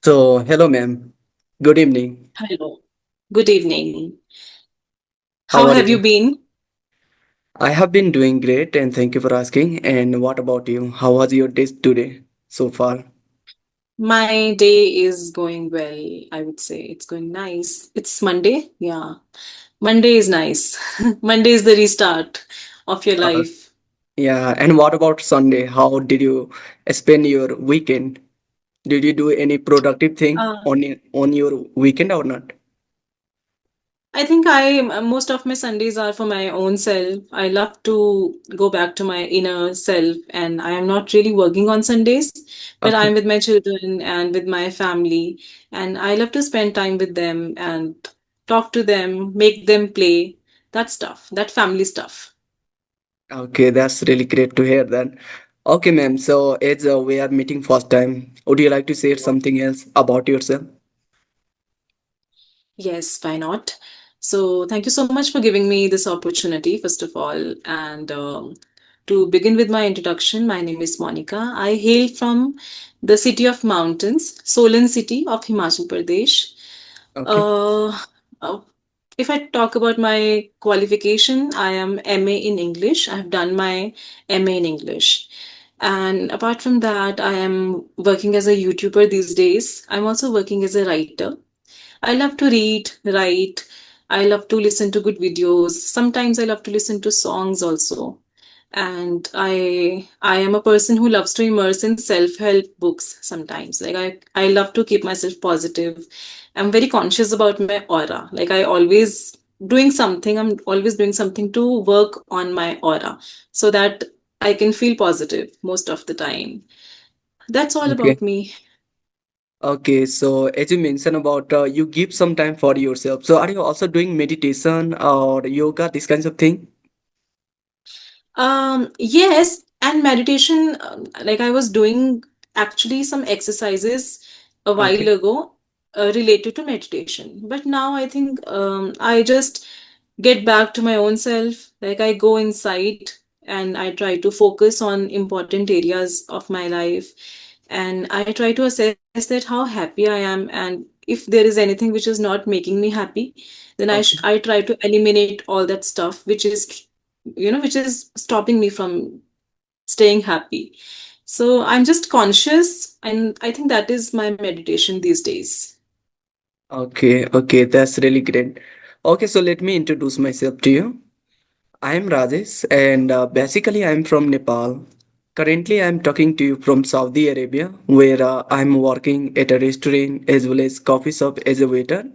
So, hello, ma'am. Good evening. Hello. Good evening. How How are have you you? been? I have been doing great, and thank you for asking. And what about you? How was your day today so far? My day is going well, I would say. It's going nice. It's Monday. Yeah. Monday is nice. Monday is the restart of your Uh, life. yeah, and what about Sunday? How did you spend your weekend? Did you do any productive thing Uh, on your weekend or not? I think most of my Sundays are for my own self. I love to go back to my inner self, and I am not really working on Sundays, but Okay, I'm with my children and with my family, and I love to spend time with them and talk to them, make them play, that stuff, that family stuff. okay, that's really great to hear that. Okay, ma'am. So, as we are meeting first time, would you like to say something else about yourself? Yes, why not? So, thank you so much for giving me this opportunity, first of all. And to begin with my introduction, my name is Monica. I hail from the city of mountains, Solan city of Himachal Pradesh. Okay, Uh, uh, if I talk about my qualification, I am MA in English. I have done my MA in English. And apart from that, I am working as a YouTuber these days. I'm also working as a writer. I love to read, write. I love to listen to good videos. Sometimes I love to listen to songs also. And I am a person who loves to immerse in self-help books sometimes. Like I love to keep myself positive. I'm very conscious about my aura. I'm always doing something to work on my aura so that I can feel positive most of the time. That's all okay. about me. Okay, so as you mentioned about you give some time for yourself. So are you also doing meditation or yoga, these kinds of thing? Yes, and meditation, like I was doing actually some exercises a while Okay, ago related to meditation. But now I think I just get back to my own self. Like I go inside and I try to focus on important areas of my life. And I try to assess that how happy I am. And if there is anything which is not making me happy, then okay, I try to eliminate all that stuff which is stopping me from staying happy. So I'm just conscious, and I think that is my meditation these days. okay, that's really great. Okay, so let me introduce myself to you. I'm Rajesh, and basically, I'm from Nepal. Currently, I'm talking to you from Saudi Arabia, where I'm working at a restaurant as well as coffee shop as a waiter.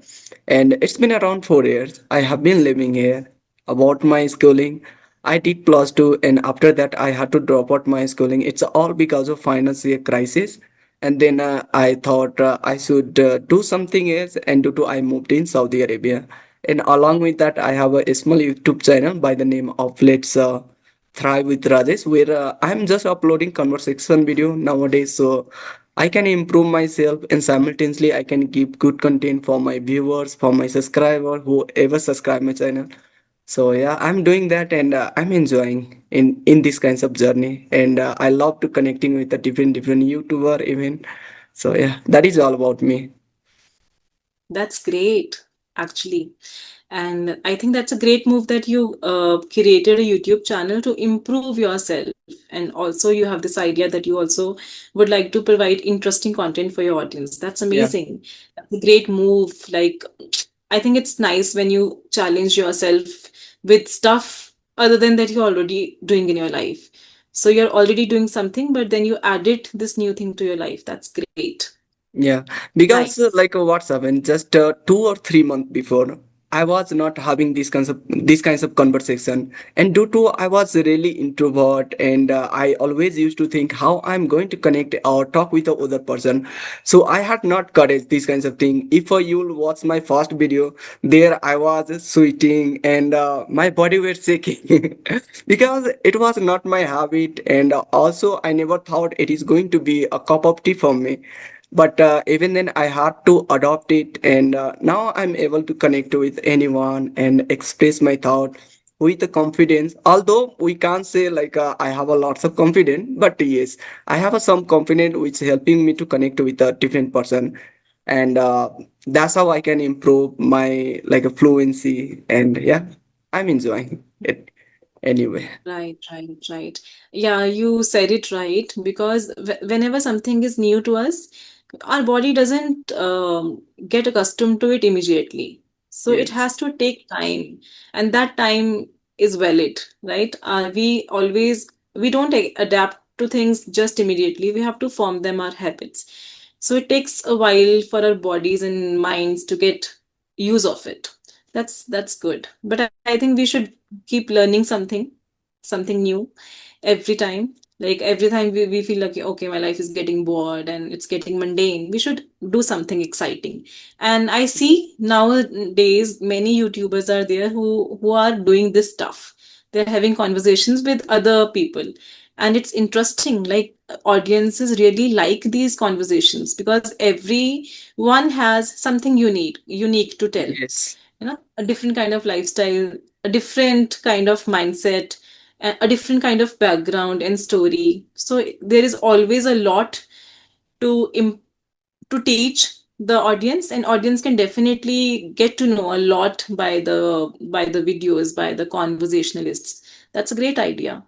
And it's been around 4 years. I have been living here. About my schooling, I did plus two, and after that, I had to drop out my schooling. It's all because of financial crisis. And then I thought I should do something else, and due to I moved in Saudi Arabia. And along with that, I have a small YouTube channel by the name of Let's Thrive with Rajesh, where I'm just uploading conversation video nowadays, so I can improve myself and simultaneously I can give good content for my viewers, for my subscriber, whoever subscribe my channel. So yeah, I'm doing that and I'm enjoying in this kinds of journey, and I love to connecting with a different YouTuber even. So yeah, that is all about me. That's great, actually. And I think that's a great move that you created a YouTube channel to improve yourself. And also, you have this idea that you also would like to provide interesting content for your audience. That's Yeah. amazing. That's a great move. Like, I think it's nice when you challenge yourself with stuff other than that you're already doing in your life. So you're already doing something, but then you added this new thing to your life. That's great. Yeah, because Nice. like what's happened just 2 or 3 months before, I was not having these kinds of conversation, and due to I was really introvert, and I always used to think how I'm going to connect or talk with the other person. So I had not courage these kinds of thing. If you'll watch my first video, there I was sweating and my body was shaking because it was not my habit, and also I never thought it is going to be a cup of tea for me, but even then I had to adopt it, and now I'm able to connect with anyone and express my thought with the confidence, although we can't say like I have a lots of confidence, but yes, I have a some confidence which is helping me to connect with a different person. and that's how I can improve my like a fluency. And yeah, I'm enjoying it anyway. Right, right, right. Yeah, you said it right because whenever something is new to us, our body doesn't get accustomed to it immediately. So it Yes. has to take time, and that time is valid, right? We don't adapt to things just immediately. We have to form them our habits. So it takes a while for our bodies and minds to get use of it. That's good. But I think we should keep learning something new every time. Like every time we feel like, okay, my life is getting bored and it's getting mundane, we should do something exciting. And I see nowadays many YouTubers are there who are doing this stuff. They're having conversations with other people, and it's interesting. Like audiences really like these conversations because everyone has something unique to tell. Yes. A different kind of lifestyle, a different kind of mindset, a different kind of background and story. So there is always a lot to to teach the audience, and audience can definitely get to know a lot by the videos, by the conversationalists. That's a great idea.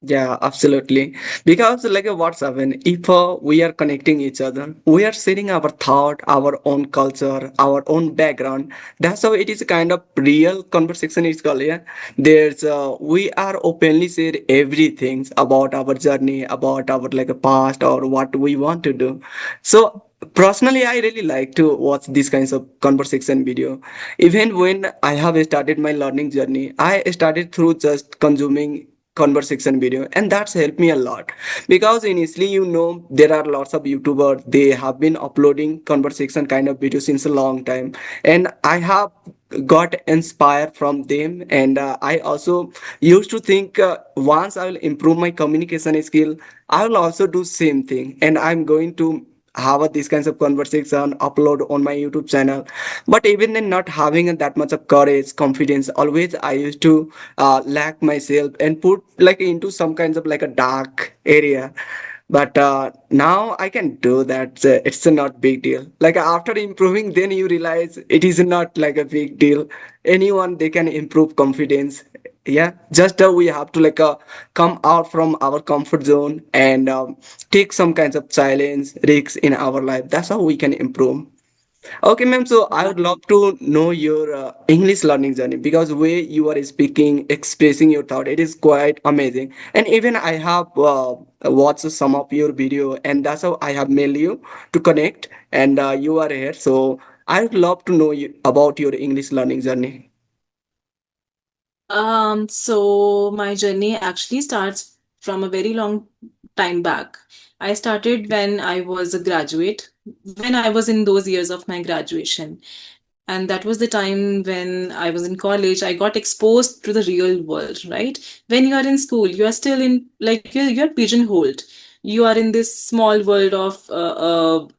Yeah, absolutely. Because like what's happen if we are connecting each other, we are sharing our thought, our own culture, our own background. That's how it is kind of real conversation is called. Yeah, there's we are openly share everything about our journey, about our like a past or what we want to do. So personally, I really like to watch these kinds of conversation video. Even when I have started my learning journey, I started through just consuming conversation video, and that's helped me a lot. Because initially, there are lots of YouTubers, they have been uploading conversation kind of videos since a long time, and I have got inspired from them. And I also used to think, once I will improve my communication skill, I will also do same thing, and I'm going to have these kinds of conversation upload on my YouTube channel. But even then, not having that much of courage, confidence, always I used to lack myself and put like into some kinds of like a dark area. But now I can do that. It's a not big deal. Like after improving, then you realize it is not like a big deal. Anyone, they can improve confidence. Yeah, just we have to like come out from our comfort zone and take some kinds of challenge risks in our life. That's how we can improve. Okay, ma'am. So I would love to know your English learning journey, because way you are speaking, expressing your thought, it is quite amazing. And even I have watched some of your video, and that's how I have mailed you to connect. And you are here, so I would love to know you about your English learning journey. So my journey actually starts from a very long time back. I started when I was a graduate, when I was in those years of my graduation. And that was the time when I was in college. I got exposed to the real world, right? When you are in school, you are still in, like, you're pigeonholed. You are in this small world of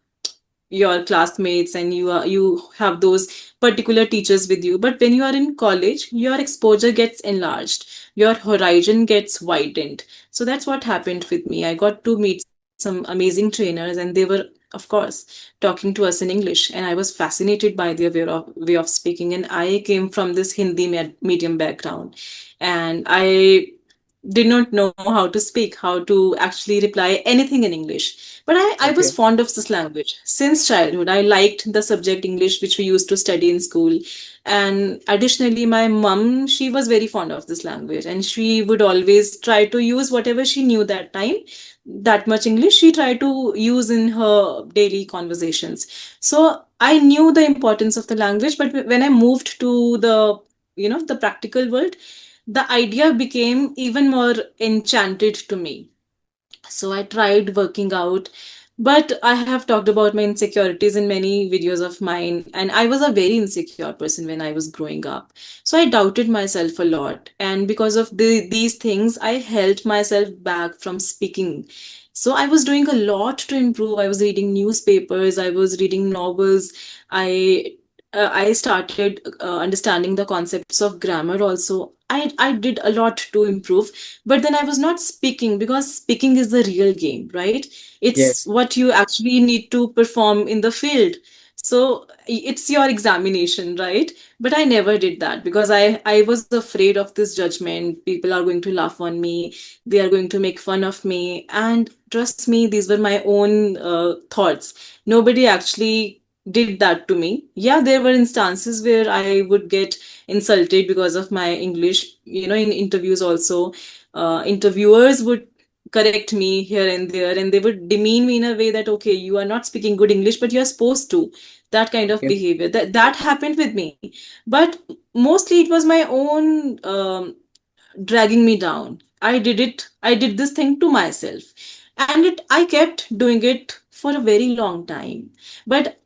your classmates, and you have those particular teachers with you. But when you are in college, your exposure gets enlarged, your horizon gets widened. So that's what happened with me. I got to meet some amazing trainers, and they were, of course, talking to us in English, and I was fascinated by their way of speaking. And I came from this Hindi medium background, and I did not know how to speak, how to actually reply anything in English. But I was Okay. fond of this language since childhood. I liked the subject English, which we used to study in school. And additionally, my mom, she was very fond of this language, and she would always try to use whatever she knew that time. That much English she tried to use in her daily conversations. So I knew the importance of the language, but when I moved to the practical world, the idea became even more enchanted to me. So I tried working out, but I have talked about my insecurities in many videos of mine, and I was a very insecure person when I was growing up. So I doubted myself a lot, and because of these things, I held myself back from speaking. So I was doing a lot to improve. I was reading newspapers, I was reading novels, I I started understanding the concepts of grammar also. I did a lot to improve, but then I was not speaking, because speaking is the real game, right? It's Yes. what you actually need to perform in the field. So it's your examination, right? But I never did that because I was afraid of this judgment. People are going to laugh on me. They are going to make fun of me. And trust me, these were my own thoughts. Nobody actually did that to me. Yeah, there were instances where I would get insulted because of my English, in interviews also. Interviewers would correct me here and there, and they would demean me in a way that, okay, you are not speaking good English, but you're supposed to. That kind of Okay. behavior. That happened with me. But mostly it was my own dragging me down. I did this thing to myself. And I kept doing it for a very long time. But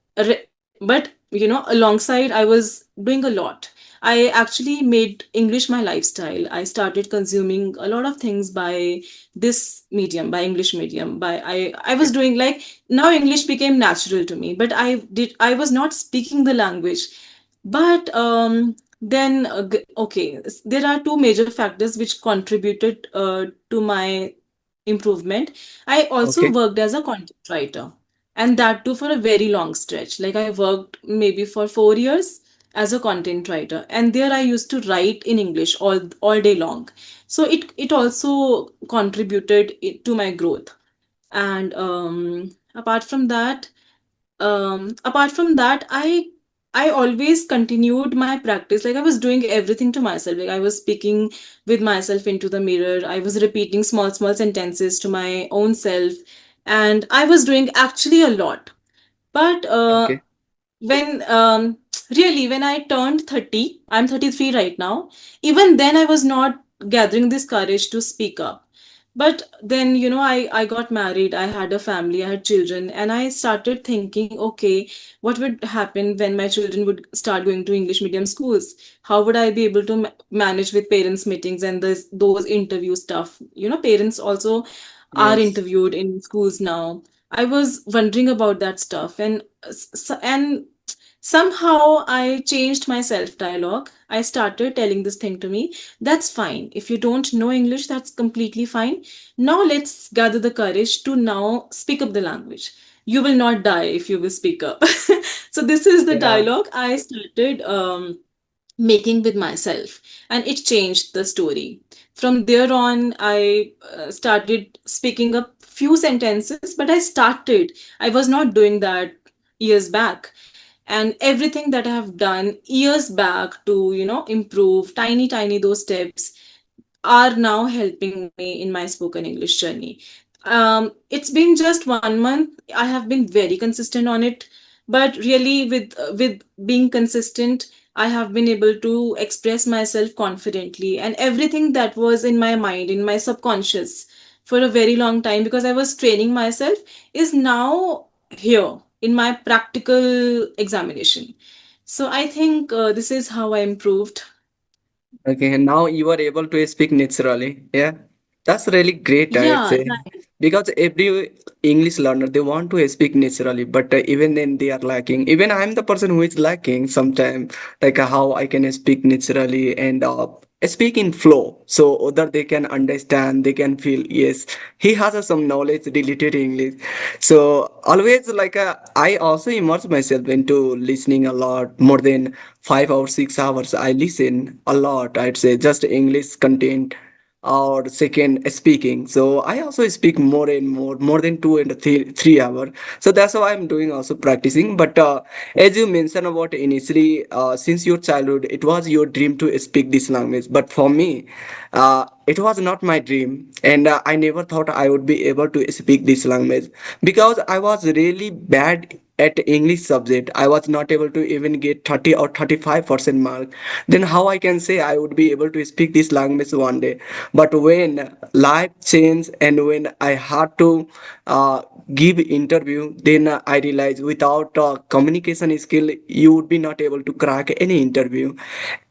alongside I was doing a lot. I actually made English my lifestyle. I started consuming a lot of things by this medium, by English medium. By I was Okay. doing like, now English became natural to me, but I was not speaking the language. But then okay, there are two major factors which contributed to my improvement. I also Okay. worked as a content writer, and that too for a very long stretch. Like, I worked maybe for 4 years as a content writer, and there I used to write in English all day long. So it also contributed to my growth. And apart from that, I always continued my practice. Like, I was doing everything to myself. Like, I was speaking with myself into the mirror. I was repeating small sentences to my own self, and I was doing actually a lot. But Okay. when really, when I turned 30, I'm 33 right now. Even then I was not gathering this courage to speak up. But then, I got married, I had a family, I had children, and I started thinking, okay, what would happen when my children would start going to English medium schools? How would I be able to manage with parents meetings and those interview stuff? Parents also are Yes. interviewed in schools now. I was wondering about that stuff, and somehow I changed my self dialogue. I started telling this thing to me: that's fine. If you don't know English, that's completely fine. Now let's gather the courage to now speak up the language. You will not die if you will speak up. So this is the Yeah. dialogue I started making with myself, and it changed the story. From there on, I started speaking up few sentences, but I was not doing that years back. And everything that I have done years back to improve, tiny those steps, are now helping me in my spoken English journey. It's been just 1 month. I have been very consistent on it, but really, with being consistent, I have been able to express myself confidently, and everything that was in my mind, in my subconscious, for a very long time, because I was training myself, is now here in my practical examination. So I think this is how I improved. Okay, and now you are able to speak naturally. Yeah, that's really great, I'd Yeah, say. Because every English learner, they want to speak naturally, but even then they are lacking. Even I'm the person who is lacking sometimes, like how I can speak naturally and speak in flow, so other they can understand, they can feel. Yes, he has some knowledge related to English. So always like I also immerse myself into listening a lot more than 5 or 6 hours. I listen a lot, I'd say, just English content or second speaking. So I also speak more and more than 2 and 3 hours. So that's how I'm doing also practicing. But as you mentioned about initially, since your childhood, it was your dream to speak this language. But for me, it was not my dream, and I never thought I would be able to speak this language because I was really bad at English subject. I was not able to even get 30 or 35% mark. Then how I can say I would be able to speak this language one day? But when life changed and when I had to give interview, then I realized without communication skill, you would be not able to crack any interview.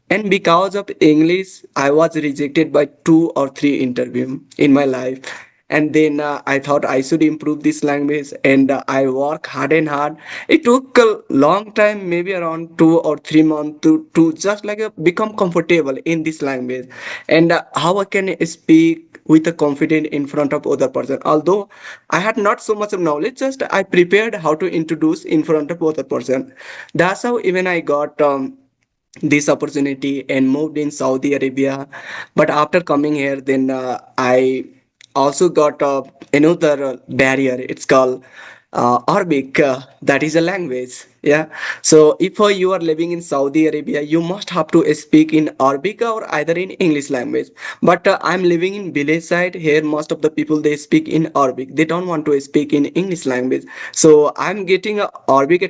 And because of English, I was rejected by 2 or 3 interview in my life. and then I thought I should improve this language, and I work hard and hard. It took a long time, maybe around 2 or 3 months to just like become comfortable in this language, and how I can speak with a confident in front of other person. Although I had not so much of knowledge, just I prepared how to introduce in front of other person. That's how even I got this opportunity and moved in Saudi Arabia. But after coming here, then I also got another barrier. It's called Arabic. That is a language. Yeah. So if you are living in Saudi Arabia, you must have to speak in Arabic or either in English language. But I'm living in village side here. Most of the people they speak in Arabic. They don't want to speak in English language. So I'm getting a Arabic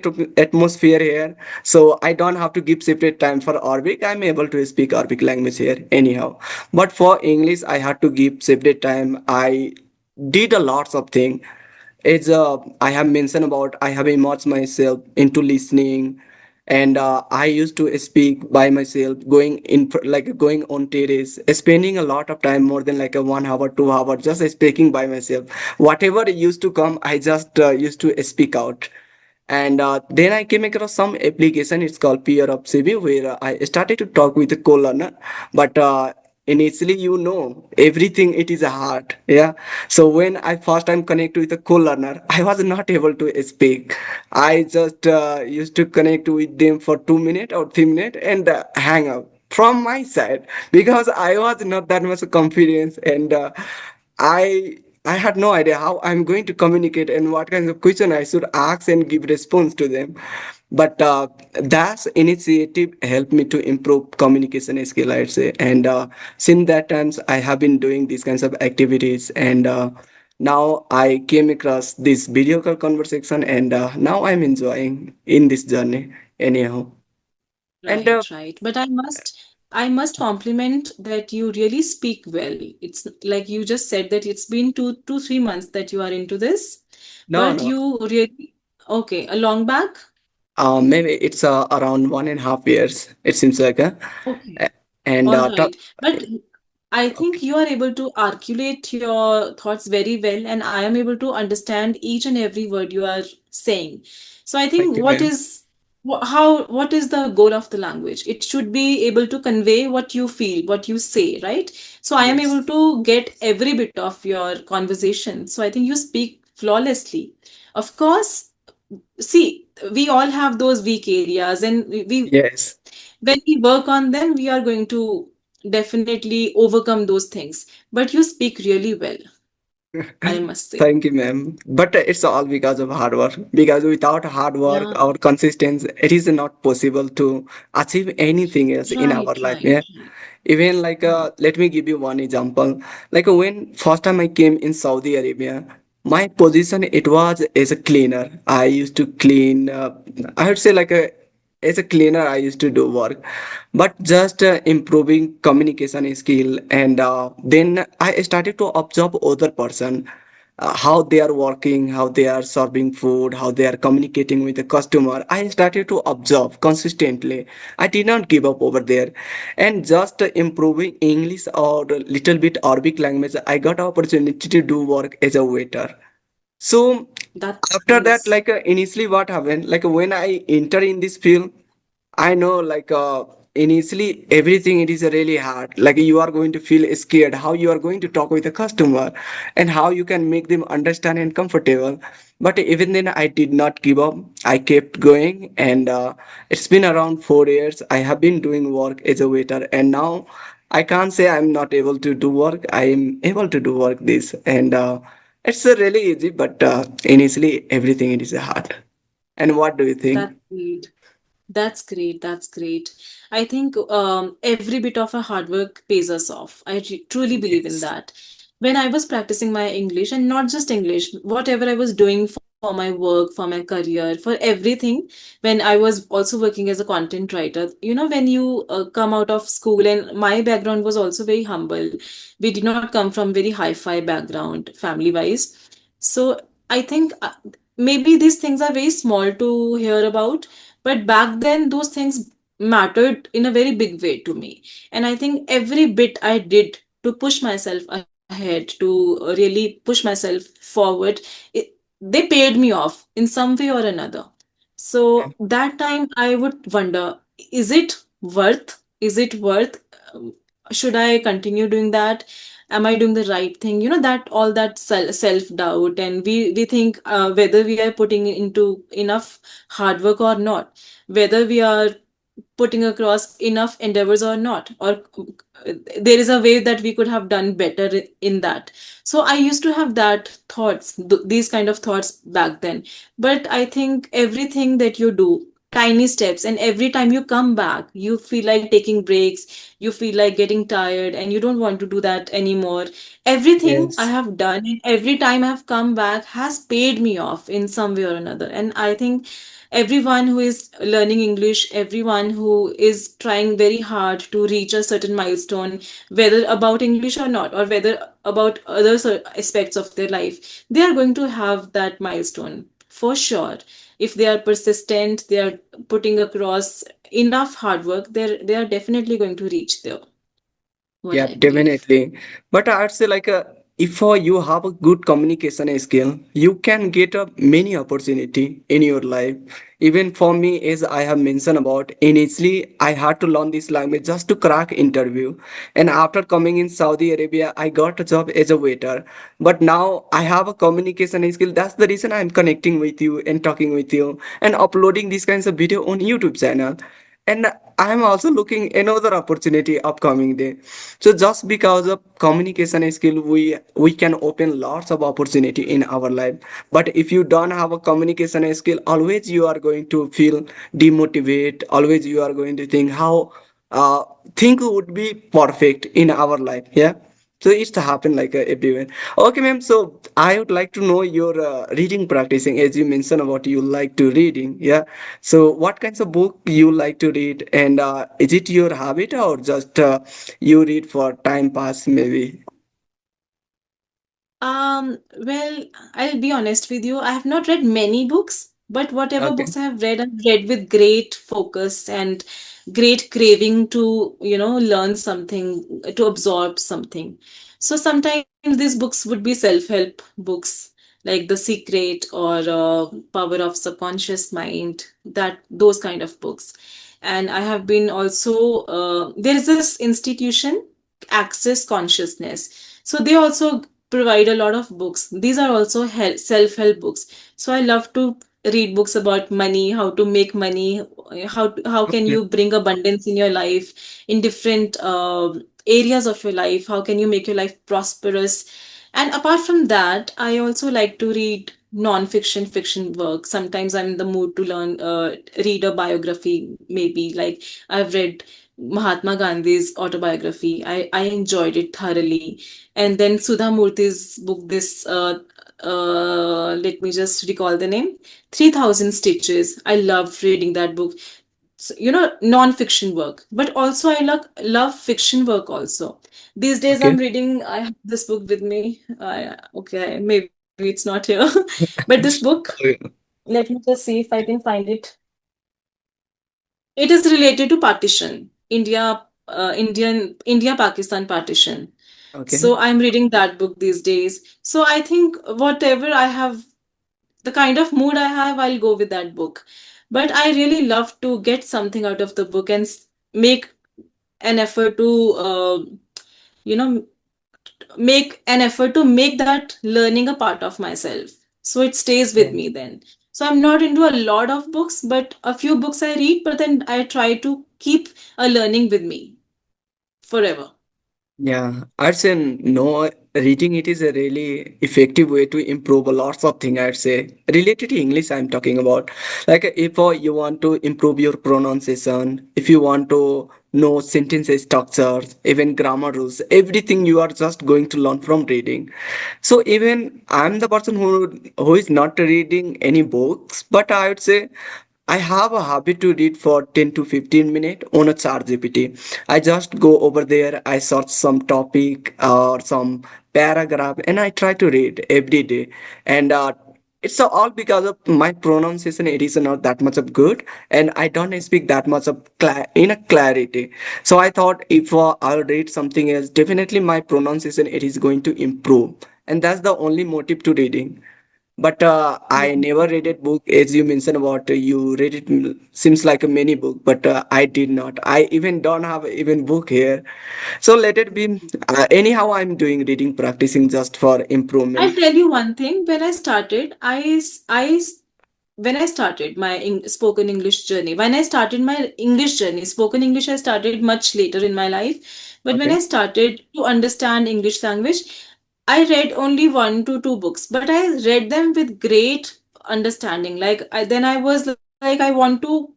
atmosphere here. So I don't have to give separate time for Arabic. I'm able to speak Arabic language here anyhow. But for English, I had to give separate time. I did a lots of thing. It's I have mentioned about I have immersed myself into listening, and I used to speak by myself, going in like going on terrace, spending a lot of time, more than like a 1 hour, 2 hour, just speaking by myself. Whatever used to come, I just used to speak out. And then I came across some application. It's called Peer of CV, where I started to talk with a co-learner. But initially, everything it is hard. Yeah. So when I first time connect with a co-learner, I was not able to speak. I just used to connect with them for 2 minutes or 3 minutes and hang up from my side, because I was not that much confidence, and I I had no idea how I'm going to communicate and what kinds of question I should ask and give response to them. But that initiative helped me to improve communication skill, I'd say. And since that times, I have been doing these kinds of activities. And now I came across this video call conversation, and now I'm enjoying in this journey. Anyhow, and Right, right. But I must compliment that you really speak well. It's like you just said that it's been 3 months that you are into this, no, but no. you really, okay, a long back? Maybe it's around 1.5 years. It seems like, Okay. a- and All right. But I think you are able to articulate your thoughts very well, and I am able to understand each and every word you are saying. So I thank think you, ma'am. what is the goal of the language? It should be able to convey what you feel, what you say, right? So I am Yes, able to get every bit of your conversation. So I think you speak flawlessly. Of course, see, we all have those weak areas, and yes. when we work on them, we are going to definitely overcome those things. But you speak really well, I must say. Thank you, ma'am. But it's all because of hard work. Because without hard work Yeah, or consistency, it is not possible to achieve anything else in our right, life. right, Yeah. right. Even like, let me give you one example. Like when first time I came in Saudi Arabia, my position it was as a cleaner. I used to clean. I would say like as a cleaner, I used to do work, but just improving communication skill, and then I started to observe other person, how they are working, how they are serving food, how they are communicating with the customer. I started to observe consistently. I did not give up over there, and just improving English or little bit Arabic language. I got opportunity to do work as a waiter. So That's after that, nice. like initially, what happened? Like when I enter in this field, I know like initially everything it is really hard. Like you are going to feel scared how you are going to talk with a customer and how you can make them understand and comfortable. But even then, I did not give up. I kept going, and it's been around 4 years. I have been doing work as a waiter, and now I can't say I'm not able to do work. I am able to do work this, and it's really easy. But initially, everything it is hard. And what do you think? That's great. That's great. That's great. I think every bit of our hard work pays us off. Truly believe in Yes. that. When I was practicing my English, and not just English, whatever I was doing for my work, for my career, for everything, when I was also working as a content writer, when you come out of school, and my background was also very humble. We did not come from very hi-fi background, family-wise. So I think maybe these things are very small to hear about, but back then, those things mattered in a very big way to me. And I think every bit I did to push myself ahead, ahead, to really push myself forward, they paid me off in some way or another. So that time I would wonder, is it is it worth, um, should I continue doing that? Am I doing the right thing? You know, that all that self doubt, and we think, whether we are putting into enough hard work or not, whether we are putting across enough endeavors or not, or there is a way that we could have done better in that. So I used to have that thoughts, these kind of thoughts back then. But I think everything that you do, tiny steps, and every time you come back, you feel like taking breaks, you feel like getting tired, and you don't want to do that anymore. Everything I Yes. have done, and every time I have come back, has paid me off in some way or another. And I think everyone who is learning English, everyone who is trying very hard to reach a certain milestone, whether about English or not, or whether about other aspects of their life, they are going to have that milestone for sure. If they are persistent, they are putting across enough hard work, they are definitely going to reach there, what Yeah, I believe. definitely. But I'd say like if you have a good communication skill, you can get a many opportunity in your life. Even for me, as I have mentioned about, initially I had to learn this language just to crack interview. And after coming in Saudi Arabia, I got a job as a waiter. But now I have a communication skill. That's the reason I'm connecting with you and talking with you and uploading these kinds of video on YouTube channel. And I'm also looking another opportunity upcoming day. So just because of communication skill, we can open lots of opportunity in our life. But if you don't have a communication skill, always you are going to feel demotivate. Always you are going to think how uh, think would be perfect in our life. Yeah. So it's happened like everywhere. Okay, ma'am. So I would like to know your reading practicing, as you mentioned about you like to reading. Yeah. So what kinds of book you like to read, and is it your habit or just you read for time pass maybe? Well, I'll be honest with you. I have not read many books, but whatever Okay. books I've read with great focus and great craving to, learn something, to absorb something. So sometimes these books would be self-help books, like The Secret or Power of Subconscious Mind, that those kind of books. And I have been also, there is this institution, Access Consciousness. So they also provide a lot of books. These are also self-help books. So I love to read books about money, how to make money, how can Okay. you bring abundance in your life, in different areas of your life. How can you make your life prosperous? And apart from that, I also like to read non-fiction fiction work. Sometimes I'm in the mood to read a biography, maybe. Like I've read Mahatma Gandhi's autobiography. I enjoyed it thoroughly. And then Sudha Murthy's book, this, let me just recall the name, 3000 Stitches. I loved reading that book. So, non-fiction work, but also I love fiction work also. These days I'm Okay. reading, I have this book with me. Okay, maybe it's not here. But this book, Okay. let me just see if I can find it. It is related to partition, India Pakistan partition. Okay. So I'm reading that book these days. So I think whatever I have, the kind of mood I have, I'll go with that book. But I really love to get something out of the book and make an effort to, you know, make an effort to make that learning a part of myself. So it stays with Yeah. me then. So I'm not into a lot of books, but a few books I read, but then I try to keep a learning with me forever. Yeah, I'd say no, reading it is a really effective way to improve a lots of things. I'd say related to English, I'm talking about. Like if you want to improve your pronunciation, if you want to know sentence structures, even grammar rules, everything you are just going to learn from reading. So even I'm the person who is not reading any books, but I would say I have a habit to read for 10 to 15 minutes on a chat GPT. I just go over there, I search some topic or some paragraph and I try to read every day. And It's all because of my pronunciation. It is not that much of good, and I don't speak that much of in a clarity. So I thought if I'll read something else, definitely my pronunciation it is going to improve, and that's the only motive to reading. But I never read a book as you mentioned about you read it. Seems like a mini book, but I did not. I even don't have even book here. So let it be. Anyhow, I'm doing reading, practicing just for I'll improvement. tell you one thing. When I started, when I started my spoken English journey, when I started my English journey, spoken English I started much later in my life. But when Okay. I started to understand English language, I read only one to two books, but I read them with great understanding. Then I was like, I want to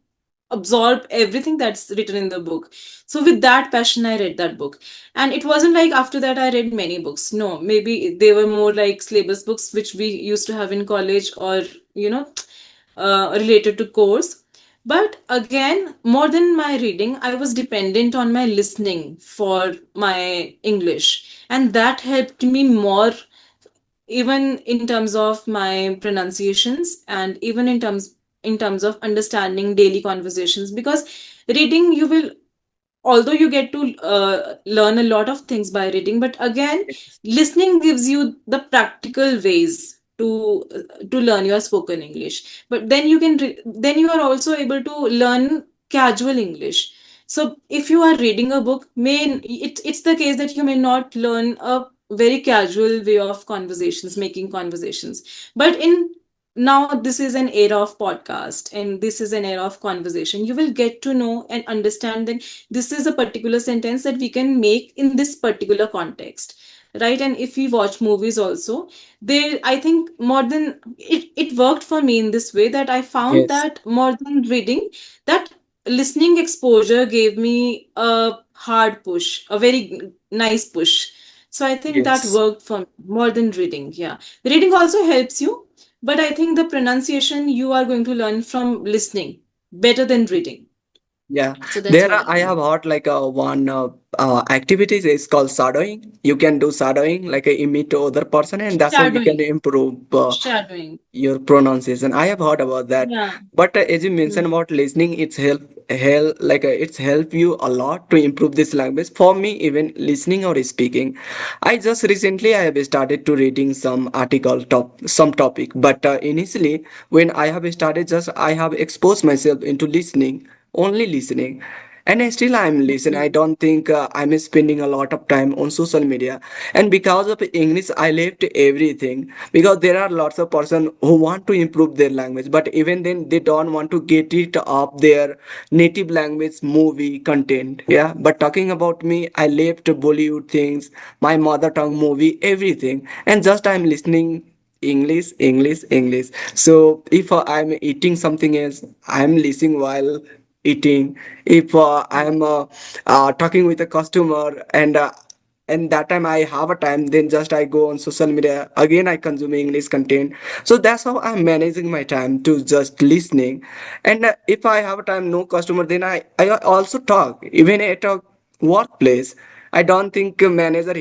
absorb everything that's written in the book. So with that passion, I read that book. And it wasn't like after that I read many books. No, maybe they were more like syllabus books, which we used to have in college, or, you know, related to course. But again, more than my reading, I was dependent on my listening for my English. And that helped me more, even in terms of my pronunciations, and even in terms of understanding daily conversations. Because reading, you will, although you get to learn a lot of things by reading, but again, Yes. listening gives you the practical ways to learn your spoken English. But then then you are also able to learn casual English. So if you are reading a book, it's the case that you may not learn a very casual way of conversations, making conversations. But in now, this is an era of podcast, and this is an era of conversation. You will get to know and understand that this is a particular sentence that we can make in this particular context, right? And if we watch movies also, they, I think, more than it worked for me in this way, that I found Yes. that more than reading, that listening exposure gave me a hard push, a very nice push. So I think that Yes. worked for me more than reading. Yeah, reading also helps you, but I think the pronunciation you are going to learn from listening better than reading. Yeah, So that's there what are, I I feel. have heard like one activities is called shadowing. You can do shadowing like imit other person, and that's how you can Shadowing. improve Shadowing. your pronunciation. I have heard about that. Yeah. But as you mentioned Hmm. about listening, it's help you a lot to improve this language. For me, even listening or speaking, I just recently I have started to reading some article some topic. But initially, when I have started, just I have exposed myself into listening, only listening. And still I'm listening. I Hmm. don't think I'm spending a lot of time on social media. And because of English, I left everything because there are lots of person who want to improve their language, but even then they don't want to get it up their native language movie content. Yeah, but talking about me, I left Bollywood things, my mother tongue movie, everything, and just I'm listening English, English, English. So if I'm eating something else, I'm listening while eating. If I'm talking with a customer and that time I have a time, then just I go on social media again. I consume English content. So that's how I'm managing my time to just listening. And if I have a time no customer, then I also talk even at a workplace. I don't think a manager